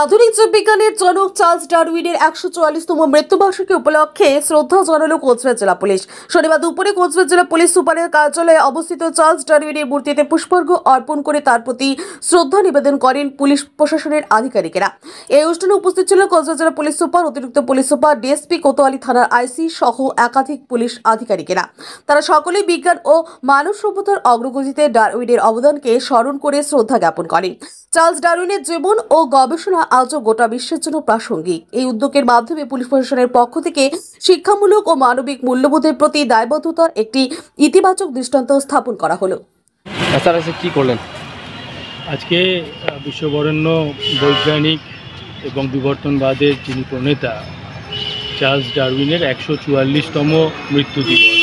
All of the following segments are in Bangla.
আধুনিক জীববিজ্ঞানের জনক চার্লস ডারউইনের 144তম মৃত্যুবার্ষিকী উপলক্ষে শ্রদ্ধা জানালো কোচবিহার জেলা পুলিশ। শনিবার দুপুরে কোচবিহার জেলা পুলিশ সুপারের কার্যালয়ে অবস্থিত চার্লস ডারউইনের মূর্তিতে পুষ্পার্ঘ অর্পণ করে তার প্রতি শ্রদ্ধা নিবেদন করেন পুলিশ প্রশাসনের আধিকারিকেরা। এই অনুষ্ঠানে উপস্থিত ছিল কোচবিহার জেলা পুলিশ সুপার, অতিরিক্ত পুলিশ সুপার, ডিএসপি, কোতোয়ালি থানার আইসি সহ একাধিক পুলিশ আধিকারিকেরা। তারা সকলেই বিজ্ঞান ও মানব সভ্যতার অগ্রগতিতে ডারউইনের অবদানকে স্মরণ করে শ্রদ্ধা জ্ঞাপন করেন। চার্লস ডারউইনের জীবন ও গবেষণা আজও গোটা বিশ্বের জন্য প্রাসঙ্গিক। এই উদ্যোগের মাধ্যমে পুলিশ প্রশাসনের পক্ষ থেকে শিক্ষামূলক ও মানবিক মূল্যবোধের প্রতি দায়বদ্ধতার একটি ইতিবাচক দৃষ্টান্ত স্থাপন করা হলো। কি করলেন আজকে? বিশ্ববরেণ্য বৈজ্ঞানিক এবং বিবর্তনবাদের যিনি প্রণেতা চার্লস ডারউইনের 144তম মৃত্যু দিবস।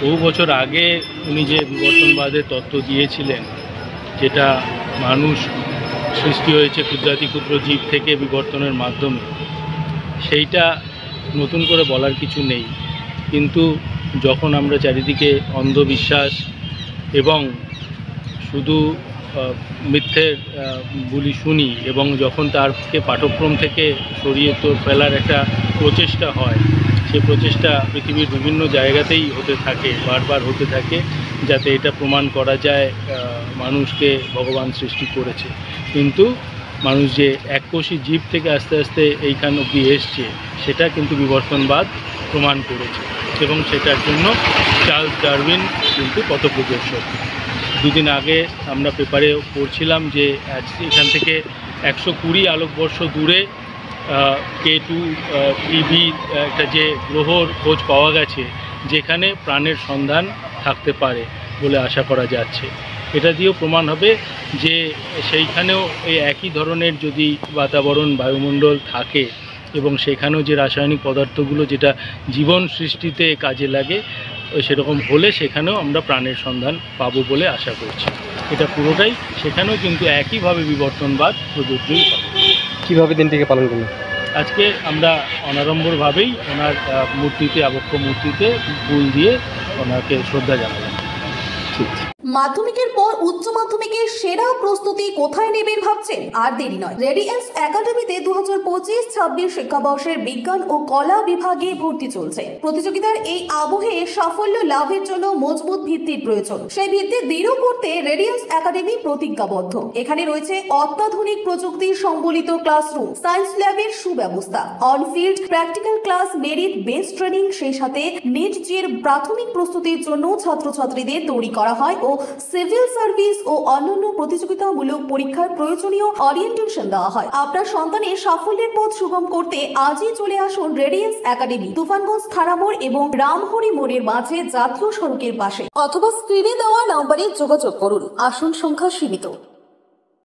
বহু বছর আগে উনি যে বিবর্তনবাদের তত্ত্ব দিয়েছিলেন, যেটা মানুষ সৃষ্টি হয়েছে ক্ষুদ্রাতি ক্ষুদ্র জীব থেকে বিবর্তনের মাধ্যমে, সেইটা নতুন করে বলার কিছু নেই। কিন্তু যখন আমরা চারিদিকে অন্ধবিশ্বাস এবং শুধু মিথ্যের বুলি শুনি এবং যখন তারকে পাঠ্যক্রম থেকে সরিয়ে ফেলার একটা প্রচেষ্টা হয়, সেই প্রচেষ্টা পৃথিবীর বিভিন্ন জায়গাতেই হতে থাকে, বারবার হতে থাকে, যাতে এটা প্রমাণ করা যায় মানুষকে ভগবান সৃষ্টি করেছে। কিন্তু মানুষ যে এককোষী জীব থেকে আস্তে আস্তে এইখান অবধি এসছে, সেটা কিন্তু বিবর্তনবাদ প্রমাণ করেছে এবং সেটার জন্য চার্লস ডারউইন কিন্তু পথপ্রদর্শক। দুদিন আগে আমরা পেপারে পড়ছিলাম যে এখান থেকে 120 আলোকবর্ষ দূরে K2 EB একটা যে গ্রহর খোঁজ পাওয়া গেছে, যেখানে প্রাণের সন্ধান থাকতে পারে বলে আশা করা যাচ্ছে। এটা দিয়েও প্রমাণ হবে যে সেইখানেও এই একই ধরনের যদি বাতাবরণ, বায়ুমণ্ডল থাকে এবং সেখানেও যে রাসায়নিক পদার্থগুলো যেটা জীবন সৃষ্টিতে কাজে লাগে, সেরকম হলে সেখানেও আমরা প্রাণের সন্ধান পাবো বলে আশা করছি। এটা পুরোটাই সেখানেও কিন্তু একইভাবে বিবর্তনবাদ প্রযোজ্যই হবে। কীভাবে দিনটিকে পালন করবেন? আজকে আমরা অনাড়ম্বরভাবেই ওনার মূর্তিতে, আবক্ষ মূর্তিতে ফুল দিয়ে ওনাকে শ্রদ্ধা জানালাম। ঠিক আছে। মাধ্যমিকের পর উচ্চ মাধ্যমিকের সেরা প্রস্তুতি কোথায় নেবেন ভাবছেন? আর দেরি নয়, রেডিয়েন্স একাডেমিতে 2025-26 শিক্ষাবর্ষের বিজ্ঞান ও কলা বিভাগে ভর্তি চলছে। প্রতিযোগিতার এই আবহে সাফল্য লাভের জন্য মজবুত ভিত্তির প্রয়োজন। সেই ভিত্তি দৃঢ় করতে রেডিয়েন্স একাডেমি প্রতিজ্ঞাবদ্ধ। এখানে রয়েছে অত্যাধুনিক প্রযুক্তি সম্বলিত ক্লাসরুম, সায়েন্স ল্যাবের সুব্যবস্থা, on-field practical class, merit based training, সেই সাথে নেট জির প্রাথমিক প্রস্তুতির জন্য ছাত্রছাত্রীদের তৈরি করা হয় ও সিভিল সার্ভিস ও অন্যান্য প্রতিযোগিতামূলক পরীক্ষার প্রয়োজনীয় ওরিয়েন্টেশন দেওয়া হয়। আপনার সন্তানের সাফল্যের পথ সুগম করতে আজই চলে আসুন রেডিয়েন্স একাডেমি, তুফানগঞ্জ থানা মোড় এবং রামহরি মোড়ের মাঝে জাতীয় সড়কের পাশে, অথবা স্ক্রিনে দেওয়া নম্বরে যোগাযোগ করুন। আসন সংখ্যা সীমিত।